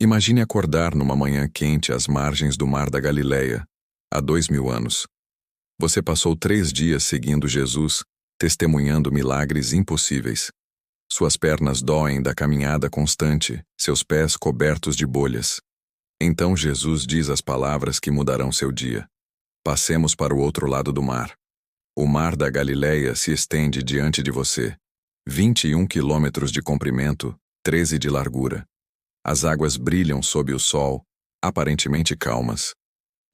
Imagine acordar numa manhã quente às margens do Mar da Galileia, há 2000 anos. Você passou 3 dias seguindo Jesus, testemunhando milagres impossíveis. Suas pernas doem da caminhada constante, seus pés cobertos de bolhas. Então Jesus diz as palavras que mudarão seu dia. Passemos para o outro lado do mar. O Mar da Galileia se estende diante de você. 21 quilômetros de comprimento, 13 de largura. As águas brilham sob o sol, aparentemente calmas.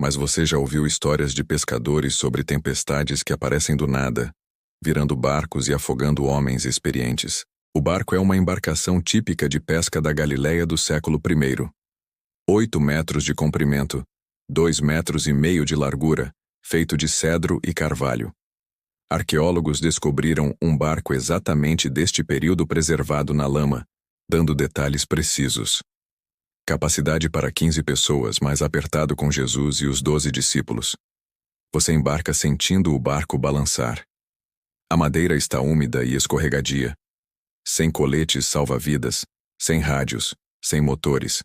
Mas você já ouviu histórias de pescadores sobre tempestades que aparecem do nada, virando barcos e afogando homens experientes. O barco é uma embarcação típica de pesca da Galileia do século I. 8 metros de comprimento, 2,5 metros de largura, feito de cedro e carvalho. Arqueólogos descobriram um barco exatamente deste período preservado na lama, dando detalhes precisos. Capacidade para 15 pessoas, mais apertado com Jesus e os 12 discípulos. Você embarca sentindo o barco balançar. A madeira está úmida e escorregadia. Sem coletes salva-vidas, sem rádios, sem motores.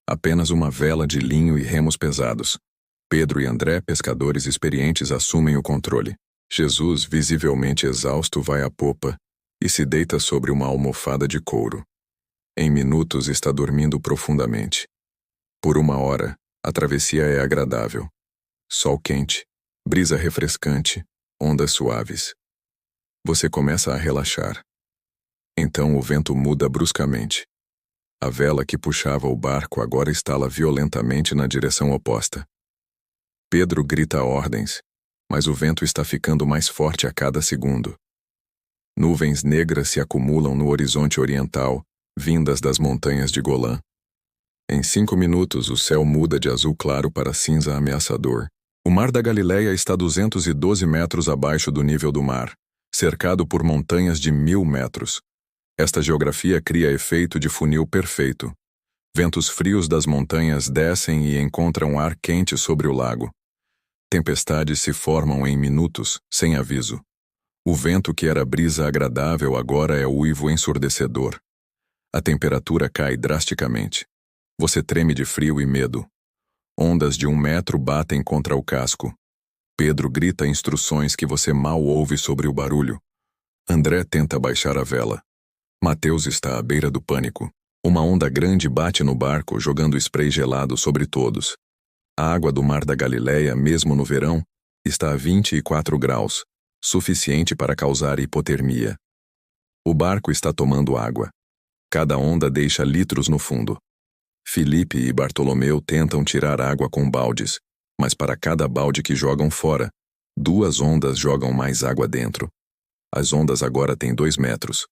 Apenas uma vela de linho e remos pesados. Pedro e André, pescadores experientes, assumem o controle. Jesus, visivelmente exausto, vai à popa e se deita sobre uma almofada de couro. Em minutos está dormindo profundamente. Por 1 hora, a travessia é agradável. Sol quente, brisa refrescante, ondas suaves. Você começa a relaxar. Então o vento muda bruscamente. A vela que puxava o barco agora estala violentamente na direção oposta. Pedro grita ordens, mas o vento está ficando mais forte a cada segundo. Nuvens negras se acumulam no horizonte oriental, vindas das montanhas de Golã. Em 5 minutos, o céu muda de azul claro para cinza ameaçador. O Mar da Galileia está 212 metros abaixo do nível do mar, cercado por montanhas de 1000 metros. Esta geografia cria efeito de funil perfeito. Ventos frios das montanhas descem e encontram ar quente sobre o lago. Tempestades se formam em minutos, sem aviso. O vento que era brisa agradável agora é uivo ensurdecedor. A temperatura cai drasticamente. Você treme de frio e medo. Ondas de 1 metro batem contra o casco. Pedro grita instruções que você mal ouve sobre o barulho. André tenta baixar a vela. Mateus está à beira do pânico. Uma onda grande bate no barco, jogando spray gelado sobre todos. A água do Mar da Galileia, mesmo no verão, está a 24 graus, suficiente para causar hipotermia. O barco está tomando água. Cada onda deixa litros no fundo. Filipe e Bartolomeu tentam tirar água com baldes, mas para cada balde que jogam fora, 2 ondas jogam mais água dentro. As ondas agora têm 2 metros.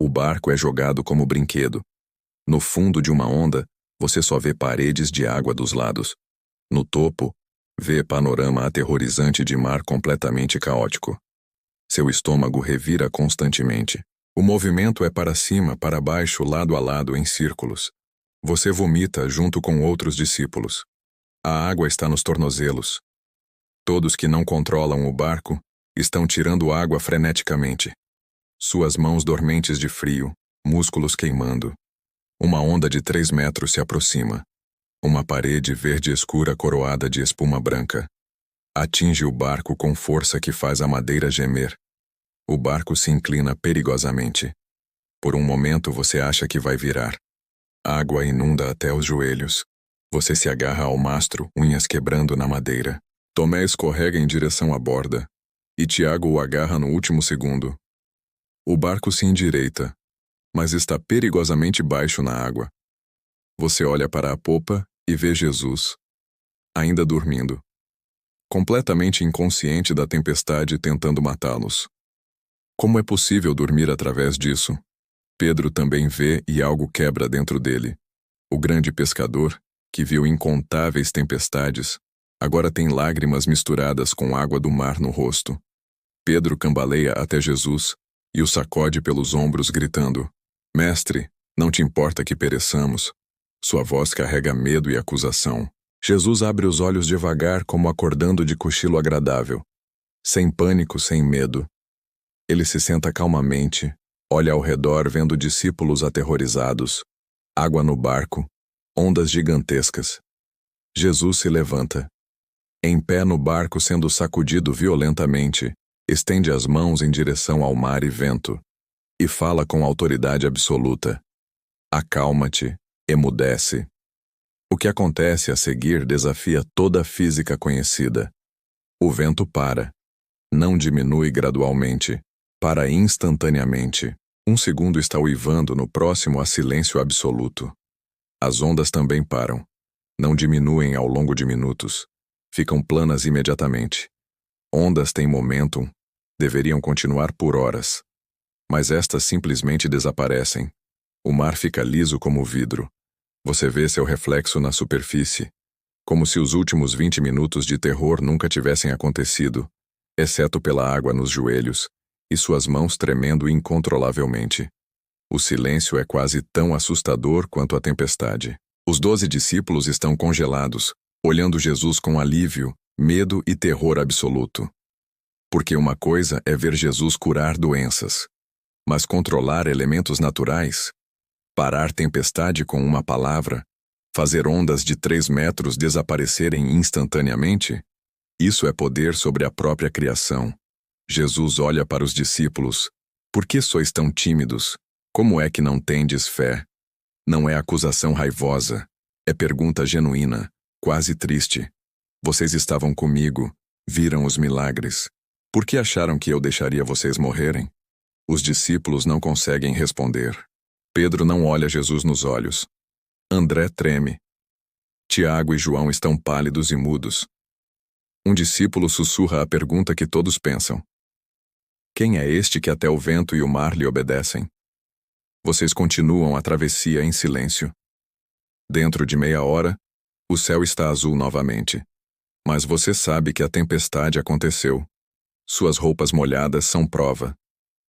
O barco é jogado como brinquedo. No fundo de uma onda, você só vê paredes de água dos lados. No topo, vê panorama aterrorizante de mar completamente caótico. Seu estômago revira constantemente. O movimento é para cima, para baixo, lado a lado, em círculos. Você vomita junto com outros discípulos. A água está nos tornozelos. Todos que não controlam o barco estão tirando água freneticamente. Suas mãos dormentes de frio, músculos queimando. Uma onda de 3 metros se aproxima. Uma parede verde escura coroada de espuma branca. Atinge o barco com força que faz a madeira gemer. O barco se inclina perigosamente. Por um momento você acha que vai virar. Água inunda até os joelhos. Você se agarra ao mastro, unhas quebrando na madeira. Tomé escorrega em direção à borda, e Tiago o agarra no último segundo. O barco se endireita, mas está perigosamente baixo na água. Você olha para a popa e vê Jesus, ainda dormindo, completamente inconsciente da tempestade tentando matá-los. Como é possível dormir através disso? Pedro também vê e algo quebra dentro dele. O grande pescador, que viu incontáveis tempestades, agora tem lágrimas misturadas com água do mar no rosto. Pedro cambaleia até Jesus e o sacode pelos ombros gritando: Mestre, não te importa que pereçamos? Sua voz carrega medo e acusação. Jesus abre os olhos devagar, como acordando de cochilo agradável. Sem pânico, sem medo. Ele se senta calmamente, olha ao redor vendo discípulos aterrorizados, água no barco, Ondas gigantescas. Jesus se levanta. Em pé no barco sendo sacudido violentamente, estende as mãos em direção ao mar e vento, e fala com autoridade absoluta. Acalma-te, emudece. O que acontece a seguir desafia toda a física conhecida. O vento para. Não diminui gradualmente. Para instantaneamente. Um segundo está uivando, no próximo há silêncio absoluto. As ondas também param. Não diminuem ao longo de minutos. Ficam planas imediatamente. Ondas têm momentum. Deveriam continuar por horas. Mas estas simplesmente desaparecem. O mar fica liso como vidro. Você vê seu reflexo na superfície. Como se os últimos 20 minutos de terror nunca tivessem acontecido, exceto pela água nos joelhos, e suas mãos tremendo incontrolavelmente. O silêncio é quase tão assustador quanto a tempestade. Os 12 discípulos estão congelados, olhando Jesus com alívio, medo e terror absoluto. Porque uma coisa é ver Jesus curar doenças, mas controlar elementos naturais, parar tempestade com uma palavra, fazer ondas de 3 metros desaparecerem instantaneamente, isso é poder sobre a própria criação. Jesus olha para os discípulos. Por que sois tão tímidos? Como é que não tendes fé? Não é acusação raivosa. É pergunta genuína, quase triste. Vocês estavam comigo, viram os milagres. Por que acharam que eu deixaria vocês morrerem? Os discípulos não conseguem responder. Pedro não olha Jesus nos olhos. André treme. Tiago e João estão pálidos e mudos. Um discípulo sussurra a pergunta que todos pensam. Quem é este que até o vento e o mar lhe obedecem? Vocês continuam a travessia em silêncio. Dentro de meia hora, o céu está azul novamente. Mas você sabe que a tempestade aconteceu. Suas roupas molhadas são prova.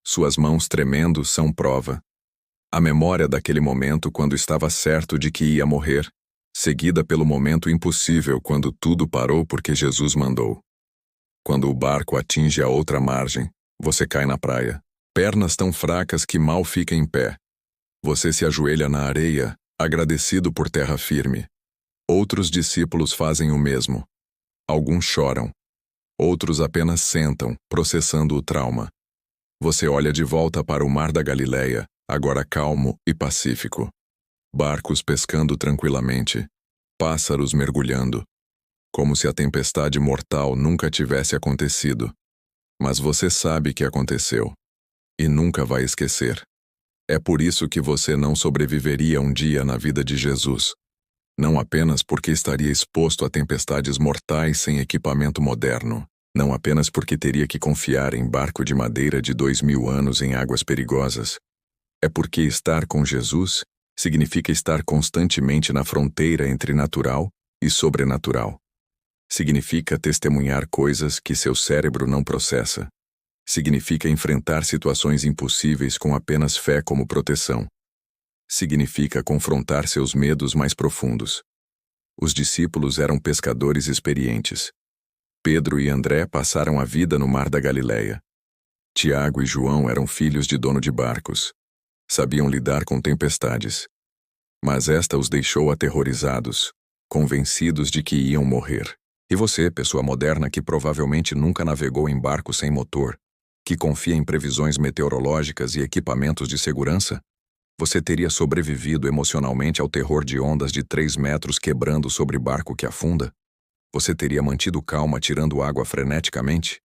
Suas mãos tremendo são prova. A memória daquele momento quando estava certo de que ia morrer, seguida pelo momento impossível quando tudo parou porque Jesus mandou. Quando o barco atinge a outra margem, você cai na praia, pernas tão fracas que mal fica em pé. Você se ajoelha na areia, agradecido por terra firme. Outros discípulos fazem o mesmo. Alguns choram. Outros apenas sentam, processando o trauma. Você olha de volta para o mar da Galileia, agora calmo e pacífico. Barcos pescando tranquilamente. Pássaros mergulhando. Como se a tempestade mortal nunca tivesse acontecido. Mas você sabe que aconteceu. E nunca vai esquecer. É por isso que você não sobreviveria um dia na vida de Jesus. Não apenas porque estaria exposto a tempestades mortais sem equipamento moderno. Não apenas porque teria que confiar em barco de madeira de 2000 anos em águas perigosas. É porque estar com Jesus significa estar constantemente na fronteira entre natural e sobrenatural. Significa testemunhar coisas que seu cérebro não processa. Significa enfrentar situações impossíveis com apenas fé como proteção. Significa confrontar seus medos mais profundos. Os discípulos eram pescadores experientes. Pedro e André passaram a vida no mar da Galileia. Tiago e João eram filhos de dono de barcos. Sabiam lidar com tempestades. Mas esta os deixou aterrorizados, convencidos de que iam morrer. E você, pessoa moderna que provavelmente nunca navegou em barco sem motor, que confia em previsões meteorológicas e equipamentos de segurança? Você teria sobrevivido emocionalmente ao terror de ondas de 3 metros quebrando sobre barco que afunda? Você teria mantido calma tirando água freneticamente?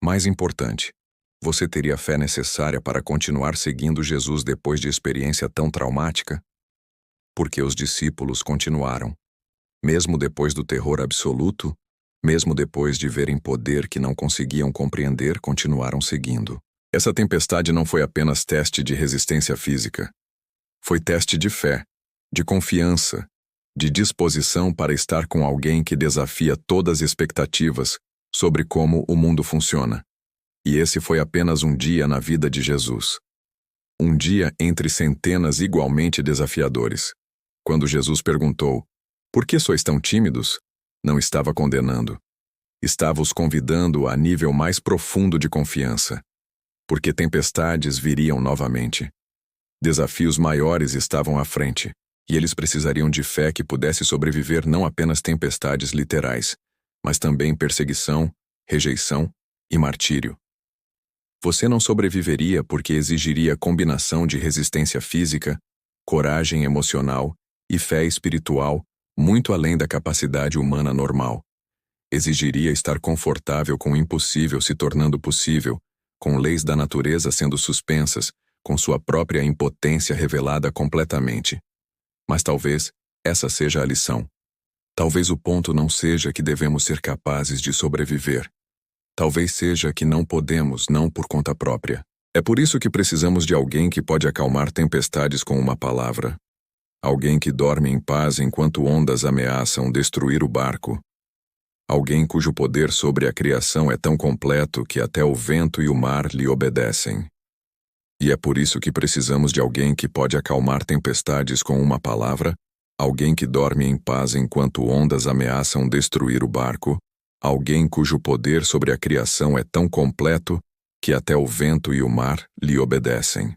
Mais importante, você teria a fé necessária para continuar seguindo Jesus depois de experiência tão traumática? Porque os discípulos continuaram. Mesmo depois do terror absoluto, mesmo depois de verem poder que não conseguiam compreender, continuaram seguindo. Essa tempestade não foi apenas teste de resistência física. Foi teste de fé, de confiança, de disposição para estar com alguém que desafia todas as expectativas sobre como o mundo funciona. E esse foi apenas um dia na vida de Jesus. Um dia entre centenas igualmente desafiadores. Quando Jesus perguntou, "Por que sois tão tímidos?", não estava condenando. Estava os convidando a nível mais profundo de confiança. Porque tempestades viriam novamente. Desafios maiores estavam à frente. E eles precisariam de fé que pudesse sobreviver não apenas tempestades literais, mas também perseguição, rejeição e martírio. Você não sobreviveria porque exigiria combinação de resistência física, coragem emocional e fé espiritual muito além da capacidade humana normal. Exigiria estar confortável com o impossível se tornando possível, com leis da natureza sendo suspensas, com sua própria impotência revelada completamente. Mas talvez essa seja a lição. Talvez o ponto não seja que devemos ser capazes de sobreviver. Talvez seja que não podemos, não por conta própria. É por isso que precisamos de alguém que pode acalmar tempestades com uma palavra. Alguém que dorme em paz enquanto ondas ameaçam destruir o barco. Alguém cujo poder sobre a criação é tão completo que até o vento e o mar lhe obedecem. E é por isso que precisamos de alguém que pode acalmar tempestades com uma palavra, alguém que dorme em paz enquanto ondas ameaçam destruir o barco, alguém cujo poder sobre a criação é tão completo que até o vento e o mar lhe obedecem.